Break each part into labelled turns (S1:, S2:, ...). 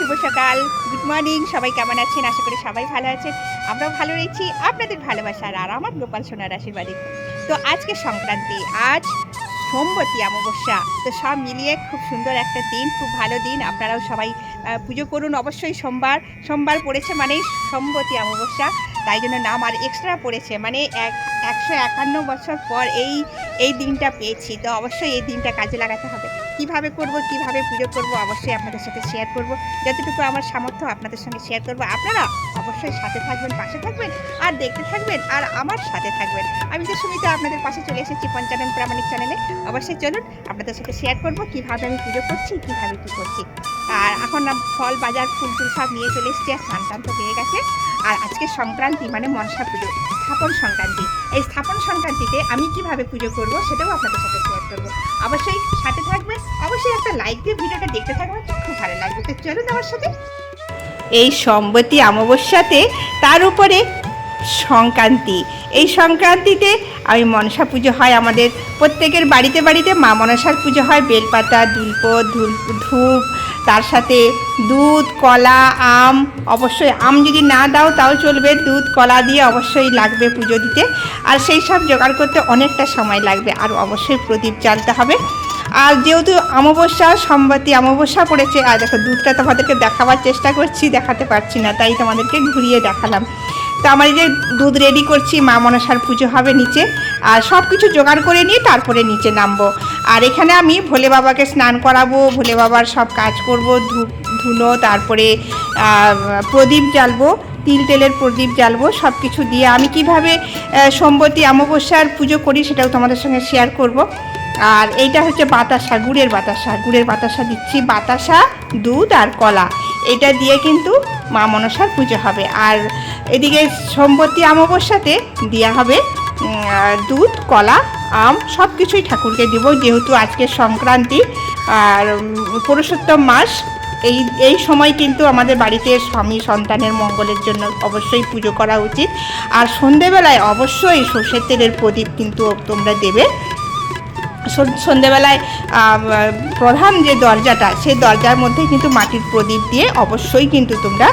S1: শুভ সকাল, good morning. সবাই কেমন আছেন? আশা করি সবাই ভালো আছেন। আমরাও ভালো রয়েছি আপনাদের ভালোবাসার আর আমার গোপাল সোনার আশীর্বাদে। তো আজকে সংক্রান্তি, আজ সোমবতী অমাবস্যা। তো সব মিলিয়ে খুব সুন্দর একটা দিন, খুব ভালো দিন। আপনারাও সবাই পুজো করুন। অবশ্যই সোমবার পড়েছে মানেই সোমবতী অমাবস্যা, তাই জন্য নাম আর এক্সট্রা পড়েছে, মানে 151 বছর পর এই দিনটা পেয়েছি। তো অবশ্যই এই দিনটা কাজে লাগাতে হবে। কিভাবে করব, কিভাবে পুজো করব, অবশ্যই আপনাদের সাথে শেয়ার করব। যতটুকু আমার সামর্থ্য আপনাদের সঙ্গে শেয়ার করব। আপনারা অবশ্যই সাথে থাকবেন, পাশে থাকবেন, আর দেখতে থাকবেন, আর আমার সাথে থাকবেন। আমি তো সুমিতা আপনাদের পাশে চলে এসেছি পঞ্চানন প্রামাণিক চ্যানেলে। অবশ্যই চলুন আপনাদের সাথে শেয়ার করব কিভাবে আমি পুজো করছি, কিভাবে কী করছি। আর এখন ফল বাজার ফুল টুল সব নিয়ে চলে এসেছি, আর স্নান টান তো হয়ে গেছে। আর আজকে সংক্রান্তি মানে মনসা পুজো, স্থাপন সংক্রান্তি। এই স্থাপন সংক্রান্তিতে আমি কিভাবে পুজো করব সেটাও আপনাদের সাথে শেয়ার করব। অবশ্যই সাথে থাকবেন, অবশ্যই একটা লাইক দিয়ে ভিডিওটা দেখতে থাকবেন, খুব ভালো লাগবে। তো চলুন আমার সাথে। এই সোমবতী অমাবস্যাতে তার উপরে সংক্রান্তি, এই সংক্রান্তিতে আমি মনসা পুজো হয় আমাদের প্রত্যেকের বাড়িতে বাড়িতে। মা মনসার পুজো হয়, বেলপাতা, ধূপ, তার সাথে দুধ, কলা, আম। অবশ্যই আম যদি না দাও তাও চলবে, দুধ কলা দিয়ে অবশ্যই লাগবে পুজো দিতে। আর সেই সব জোগাড় করতে অনেকটা সময় লাগবে। আর অবশ্যই প্রদীপ জ্বালতে হবে। আর যেহেতু অমাবস্যা, সোমবতী অমাবস্যা পড়েছে, আর দেখো দুধটা তোমাদেরকে দেখাবার চেষ্টা করছি, দেখাতে পারছি না, তাই তোমাদেরকে ঘুরিয়ে দেখালাম। তো আমার এই যে দুধ রেডি করছি, মা মনসার পুজো হবে নিচে, আর সব কিছু জোগাড় করে নিয়ে তারপরে নিচে নামবো। আর এখানে আমি ভোলে বাবাকে স্নান করাবো, ভোলে বাবার সব কাজ করব, ধুনো, তারপরে প্রদীপ জ্বালবো, তেলের প্রদীপ জ্বালবো। সব কিছু দিয়ে আমি কিভাবে সোমবতী অমাবস্যার পুজো করি সেটাও তোমাদের সঙ্গে শেয়ার করব। আর এইটা হচ্ছে বাতাসা, গুড়ের বাতাসা দিচ্ছি, বাতাসা, দুধ আর কলা, এটা দিয়ে কিন্তু মা মনসার পুজো হবে। আর এদিকে সোমবতী অমাবস্যাতে দেওয়া হবে দুধ, কলা, আম, সব কিছুই ঠাকুরকে দেব, যেহেতু আজকে সংক্রান্তি আর পুরুষোত্তম মাস। এই সময় কিন্তু আমাদের বাড়িতে স্বামী সন্তানের মঙ্গলের জন্য অবশ্যই পুজো করা উচিত। আর সন্ধেবেলায় অবশ্যই সর্ষের তেলের প্রদীপ কিন্তু তোমরা দেবে। সন্ধেবেলায় প্রধান যে দরজাটা, সেই দরজার মধ্যে কিন্তু মাটির প্রদীপ দিয়ে অবশ্যই কিন্তু তোমরা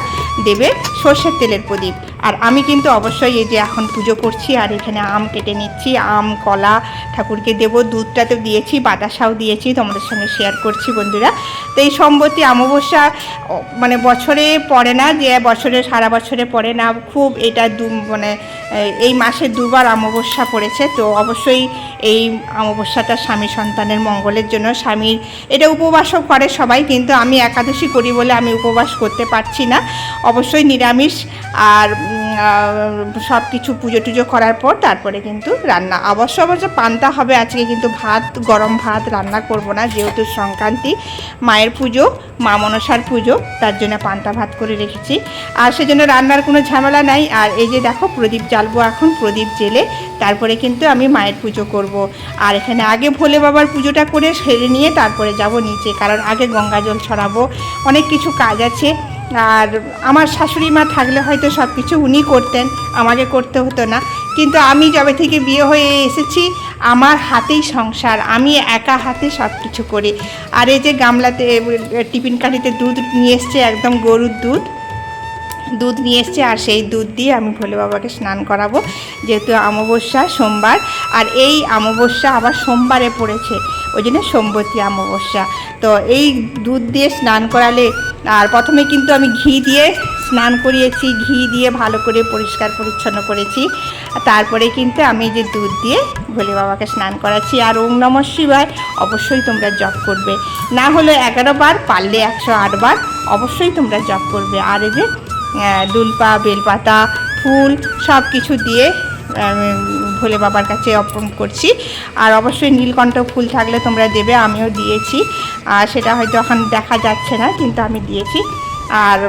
S1: দেবে সর্ষের তেলের প্রদীপ। আর আমি কিন্তু অবশ্যই এই যে এখন পুজো করছি, আর এখানে আম কেটে নিচ্ছি, আম, কলা ঠাকুরকে দেব, দুধটা তো দিয়েছি, বাতাসাও দিয়েছি, তোমাদের সঙ্গে শেয়ার করছি বন্ধুরা। তো এই সোমবতী অমাবস্যা মানে বছরে পড়ে না, যে বছরে সারা বছরে পড়ে না, খুব এটা মানে এই মাসে দুবার অমাবস্যা পড়েছে। তো অবশ্যই এই অমাবস্যাটা স্বামী সন্তানের মঙ্গলের জন্য, স্বামীর এটা উপবাসও করে সবাই, কিন্তু আমি একাদশী করি বলে আমি উপবাস করতে পারছি না। অবশ্যই নিরামিষ, আর সব কিছু পুজো টুজো করার পর তারপরে কিন্তু রান্না। অবশ্য পান্তা হবে আজকে, কিন্তু গরম ভাত রান্না করব না, যেহেতু সংক্রান্তি, মায়ের পুজো, মা মনসার পুজো, তার জন্য পান্তা ভাত করে রেখেছি। আর সেজন্য রান্নার কোনো ঝামেলা নাই। আর এই যে দেখো প্রদীপ জ্বালবো, এখন প্রদীপ জেলে তারপরে কিন্তু আমি মায়ের পুজো করব। আর এখানে আগে ভোলে বাবার পুজোটা করে সেরে নিয়ে তারপরে যাব নিচে, কারণ আগে গঙ্গা জল ছড়াবো, অনেক কিছু কাজ আছে। আর আমার শাশুড়ি মা থাকলে হয়তো সব কিছু উনি করতেন, আমাকে করতে হতো না। কিন্তু আমি যবে থেকে বিয়ে হয়ে এসেছি, আমার হাতেই সংসার, আমি একা হাতে সব কিছু করি। আর এই যে গামলাতে টিফিন কাঠিতে দুধ নিয়ে এসছে, একদম গরুর দুধ নিয়ে এসছে, আর সেই দুধ দিয়ে আমি ভোলে বাবাকে স্নান করাবো, যেহেতু অমাবস্যা সোমবার। আর এই অমাবস্যা আবার সোমবারে পড়েছে, ওই জন্য সোমবতী অমাবস্যা। তো এই দুধ দিয়ে স্নান করালে, আর প্রথমে কিন্তু আমি ঘি দিয়ে স্নান করিয়েছি, ঘি দিয়ে ভালো করে পরিষ্কার পরিচ্ছন্ন করেছি, তারপরে কিন্তু আমি যে দুধ দিয়ে ভোলে বাবাকে স্নান করাচ্ছি। আর ওম নমঃ শিবায় অবশ্যই তোমরা জপ করবে, না হলে 11 বার, পারলে 108 বার অবশ্যই তোমরা জপ করবে। আর এই যে দুলপা, বেলপাতা, ফুল সব কিছু দিয়ে ভোলে বাবার কাছে অর্পণ করছি। আর অবশ্যই নীলকণ্ঠ ফুল থাকলে তোমরা দেবে, আমিও দিয়েছি। আর সেটা হয়তো এখন দেখা যাচ্ছে না, কিন্তু আমি দিয়েছি। আর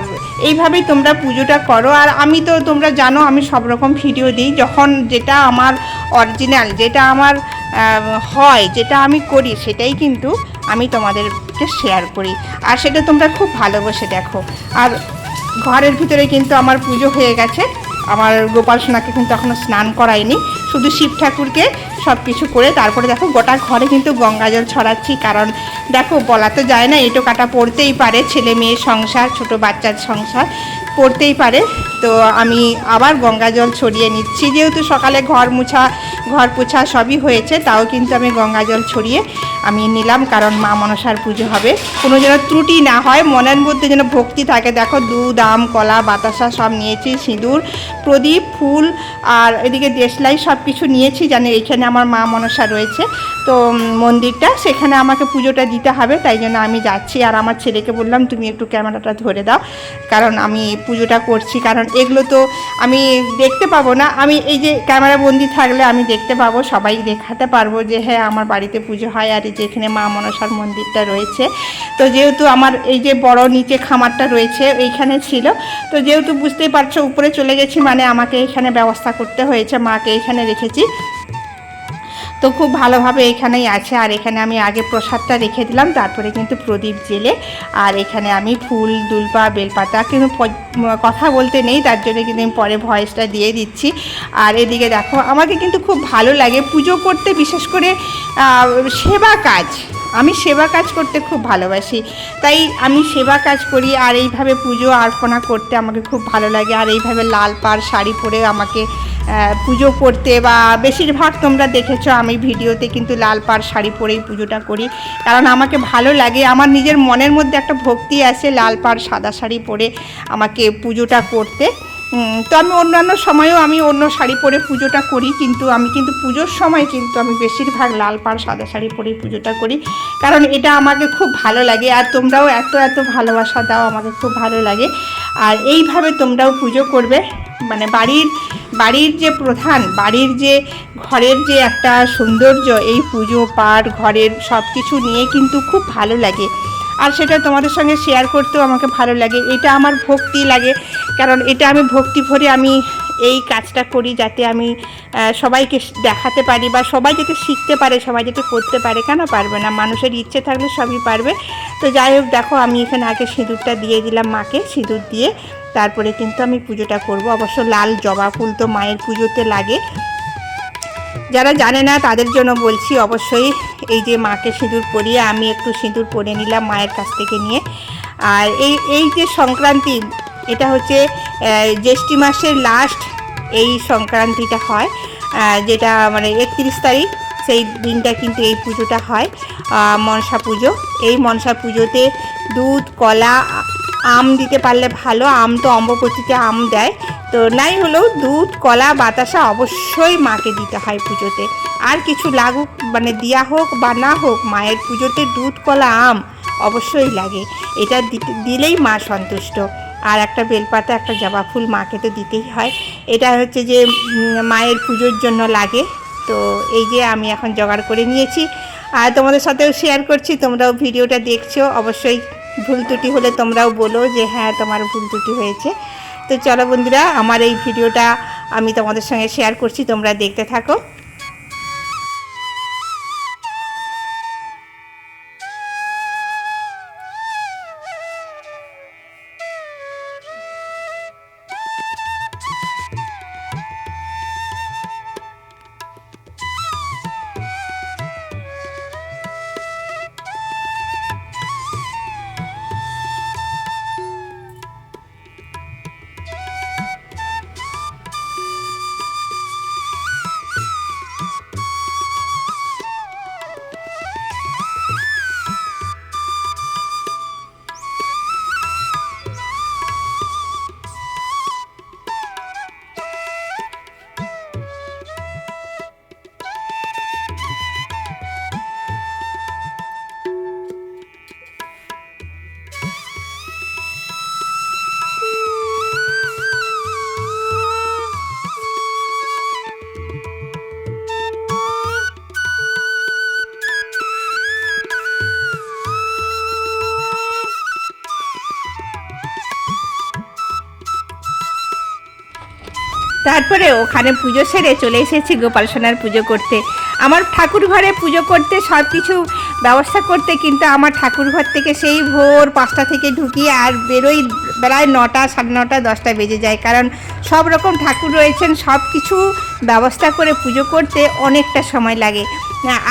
S1: এইভাবেই তোমরা পুজোটা করো। আর আমি তো তোমরা জানো আমি সব রকম ভিডিও দিই, যখন যেটা আমার অরিজিনাল, যেটা আমার হয়, যেটা আমি করি, সেটাই কিন্তু আমি তোমাদেরকে শেয়ার করি। আর সেটা তোমরা খুব ভালোবেসে দেখো। আর ঘরের ভিতরে কিন্তু আমার পুজো হয়ে গেছে, আমার গোপাল সোনাকে কিন্তু এখনও স্নান করাইনি, শুধু শিব ঠাকুরকে সব কিছু করে তারপরে দেখো গোটা ঘরে কিন্তু গঙ্গা জল ছড়াচ্ছি, কারণ দেখো বলা তো যায় না, এঁটো কাটা পড়তেই পারে, ছেলে মেয়ের সংসার, ছোট বাচ্চার সংসার পড়তেই পারে। তো আমি আবার গঙ্গা জল ছড়িয়ে নিচ্ছি, যেহেতু সকালে ঘর পোছা সবই হয়েছে, তাও কিন্তু আমি গঙ্গা জল ছড়িয়ে আমি নিলাম, কারণ মা মনসার পুজো হবে, কোনো যেন ত্রুটি না হয়, মনের মধ্যে যেন ভক্তি থাকে। দেখো দুধ, আম, কলা, বাতাসা সব নিয়েছি, সিঁদুর, প্রদীপ, ফুল আর এদিকে দেশলাই সব কিছু নিয়েছি, জানি এইখানে আমার মা মনসা রয়েছে। তো মন্দিরটা, সেখানে আমাকে পুজোটা দিতে হবে, তাই জন্য আমি যাচ্ছি। আর আমার ছেলেকে বললাম তুমি একটু ক্যামেরাটা ধরে দাও, কারণ আমি পুজোটা করছি, কারণ এগুলো তো আমি দেখতে পাবো না, আমি এই যে ক্যামেরা বন্দি থাকলে আমি দেখতে পাবো, সবাই দেখাতে পারবো যে হ্যাঁ আমার বাড়িতে পুজো হয়, আর এই যে এখানে মা মনসার মন্দিরটা রয়েছে। তো যেহেতু আমার এই যে বড় নিচে খামারটা রয়েছে এইখানে ছিল, তো যেহেতু বুঝতেই পারছো উপরে চলে গেছি, মানে আমাকে এখানে ব্যবস্থা করতে হয়েছে, মাকে এখানে রেখেছি। তো খুব ভালোভাবে এখানেই আছে। আর এখানে আমি আগে প্রসাদটা রেখে দিলাম, তারপরে কিন্তু প্রদীপ জেলে, আর এখানে আমি ফুল, দুলপা, বেলপাতা, কিন্তু কথা বলতে নেই, তার জন্য কিন্তু আমি পরে ভয়েসটা দিয়ে দিচ্ছি। আর এদিকে দেখো আমাকে কিন্তু খুব ভালো লাগে পুজো করতে, বিশেষ করে সেবা কাজ, আমি সেবা কাজ করতে খুব ভালোবাসি, তাই আমি সেবা কাজ করি। আর এইভাবে পুজো অর্পণা করতে আমাকে খুব ভালো লাগে। আর এইভাবে লাল পাড় শাড়ি পরে আমাকে পুজো করতে, বা বেশিরভাগ তোমরা দেখেছো আমি ভিডিওতে কিন্তু লাল পাড় শাড়ি পরেই পুজোটা করি, কারণ আমাকে ভালো লাগে, আমার নিজের মনের মধ্যে একটা ভক্তি আছে লাল পাড় সাদা শাড়ি পরে আমাকে পুজোটা করতে। তো আমি অন্যান্য সময়েও আমি অন্য শাড়ি পরে পুজোটা করি, কিন্তু আমি কিন্তু পুজোর সময় কিন্তু আমি বেশিরভাগ লাল পাড় সাদা শাড়ি পরেই পুজোটা করি, কারণ এটা আমাকে খুব ভালো লাগে। আর তোমরাও এত এত ভালোবাসা দাও, আমাকে খুব ভালো লাগে। আর এইভাবে তোমরাও পুজো করবে, মানে বাড়ির যে প্রধান, বাড়ির যে ঘরের যে একটা সৌন্দর্য, এই পুজো পাঠ ঘরের সব কিছু নিয়ে কিন্তু খুব ভালো লাগে। আর সেটা তোমাদের সঙ্গে শেয়ার করতেও আমাকে ভালো লাগে, এটা আমার ভক্তি লাগে, কারণ এটা আমি ভক্তি ভরে আমি এই কাজটা করি, যাতে আমি সবাইকে দেখাতে পারি, বা সবাই যাতে শিখতে পারে, সবাই যাতে করতে পারে। কেন পারবে না, মানুষের ইচ্ছে থাকলে সবই পারবে। তো যাই হোক, দেখো আমি এখানে আগে সিঁদুরটা দিয়ে দিলাম মাকে, সিঁদুর দিয়ে তারপরে কিন্তু আমি পুজোটা করব। অবশ্য লাল জবা ফুল তো মায়ের পুজোতে লাগে, যারা জানে না তাদের জন্য বলছি। অবশ্যই এই যে মাকে সিঁদুর পরিয়ে আমি একটু সিঁদুর পরে নিলাম মায়ের কাছ থেকে নিয়ে। আর এই যে সংক্রান্তি, এটা হচ্ছে জ্যৈষ্ঠ মাসের লাস্ট এই সংক্রান্তিটা হয়, যেটা মানে 31 তারিখ, সেই দিনটা কিন্তু এই পুজোটা হয়, মনসা পুজো। এই মনসা পুজোতে দুধ, কলা, আম দিতে পারলে ভালো, আম তো অম্বুবাচীতে আম দেয়, তো নাই হলেও দুধ, কলা, বাতাসা অবশ্যই মাকে দিতে হয় পুজোতে। আর কিছু লাগুক, মানে দেওয়া হোক বা না হোক, মায়ের পুজোতে দুধ, কলা, আম অবশ্যই লাগে, এটা দিলেই মা সন্তুষ্ট। আর একটা বেলপাতা, একটা জবা ফুল মাকে তো দিতেই হয়, এটা হচ্ছে যে মায়ের পুজোর জন্য লাগে। তো এই যে আমি এখন জোগাড় করে নিয়েছি, আর তোমাদের সাথেও শেয়ার করছি, তোমরাও ভিডিওটা দেখছো, অবশ্যই ভুল ত্রুটি হলে তোমরাও বলো যে হ্যাঁ তোমার ভুল ত্রুটি হয়েছে। তো চলো বন্ধুরা, আমার এই ভিডিওটা আমি তোমাদের সঙ্গে শেয়ার করছি, তোমরা দেখতে থাকো। তারপরে ওখানে পুজো সেরে চলে এসেছি গোপাল সোনার পুজো করতে। আমার ঠাকুর ঘরে পুজো করতে সব কিছু ব্যবস্থা করতে কিন্তু আমার ঠাকুর ঘর থেকে সেই ভোর 5টা থেকে ঢুকি আর বেরোই প্রায় 9টা, 9:30, 10টা বেজে যায়, কারণ সব রকম ঠাকুর রয়েছেন, সব কিছু ব্যবস্থা করে পুজো করতে অনেকটা সময় লাগে।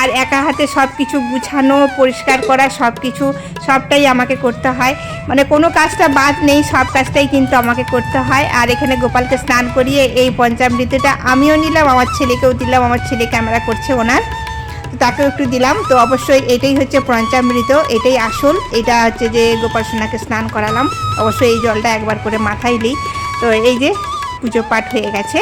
S1: আর একা হাতে সব কিছু গুছানো পরিষ্কার করা সবটাই আমাকে করতে হয়, মানে কোনো কাজটা বাদ নেই, সব কাজটাই কিন্তু আমাকে করতে হয়। আর এখানে গোপালকে স্নান করিয়ে এই পঞ্চামৃতটা আমিও নিলাম, আমার ছেলেকেও দিলাম, আমার ছেলে ক্যামেরা করছে ওনার, তো তাকেও একটু দিলাম। তো অবশ্যই এটাই হচ্ছে পঞ্চামৃত, এটাই আসল, এটা হচ্ছে যে গোপাল সোনাকে স্নান করালাম। অবশ্যই এই জলটা একবার করে মাথায় দিই। তো এই যে পুজো পাঠ হয়ে গেছে,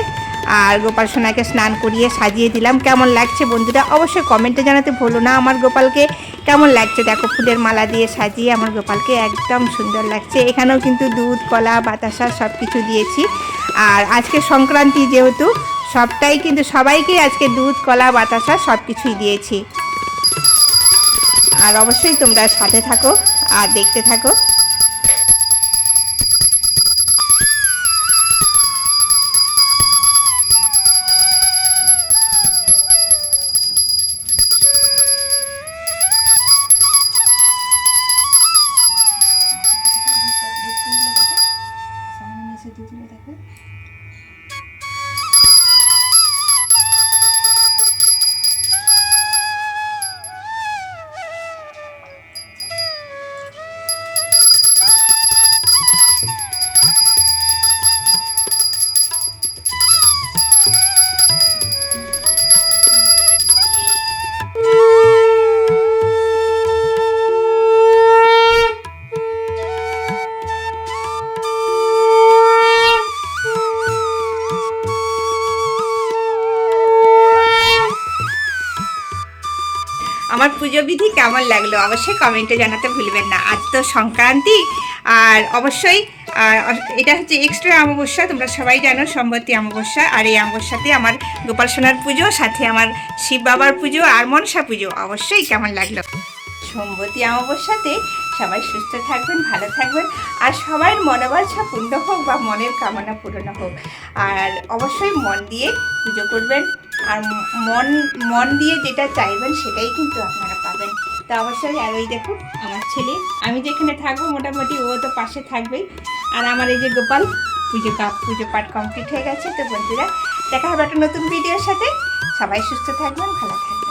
S1: আর গোপাল সোনাকে স্নান করিয়ে সাজিয়ে দিলাম। কেমন লাগছে বন্ধুরা অবশ্যই কমেন্টে জানাতে ভুলো না আমার গোপালকে কেমন লাগছে। দেখো ফুলের মালা দিয়ে সাজিয়ে আমার গোপালকে একদম সুন্দর লাগছে। এখানেও কিন্তু দুধ, কলা, বাতাসা সব কিছু দিয়েছি। আর আজকে সংক্রান্তি যেহেতু সবটাই কিন্তু সবাইকে আজকে দুধ, কলা, বাতাসা সব কিছুই দিয়েছি। আর অবশ্যই তোমরা সাথে থাকো আর দেখতে থাকো। আমার পুজো বিধি কেমন লাগলো অবশ্যই কমেন্টে জানাতে ভুলবেন না। আজ তো সংক্রান্তি, আর অবশ্যই এটা হচ্ছে এক্সট্রা অমাবস্যা, তোমরা সবাই জানো সম্বতী অমাবস্যা। আর এই অমাবস্যাতে আমার গোপাল সোনার পুজো, সাথে আমার শিব বাবার পুজো আর মনসা পুজো। অবশ্যই কেমন লাগলো। সম্বতী অমাবস্যাতে সবাই সুস্থ থাকবেন, ভালো থাকবেন, আর সবার মনোবাঞ্ছা পূর্ণ হোক বা মনের কামনা পূরণ হোক। আর অবশ্যই মন দিয়ে পুজো করবেন, আর মন দিয়ে যেটা চাইবেন সেটাই কিন্তু আপনারা পাবেন। তো অবশ্যই। আর ওই দেখুন আমার ছেলে, আমি যেখানে থাকবো মোটামুটি ও তো পাশে থাকবেই। আর আমার এই যে গোপাল পুজো পাঠ কমপ্লিট হয়ে গেছে। তো বন্ধুরা দেখা হবে একটা নতুন ভিডিওর সাথে। সবাই সুস্থ থাকবেন, ভালো থাকবেন।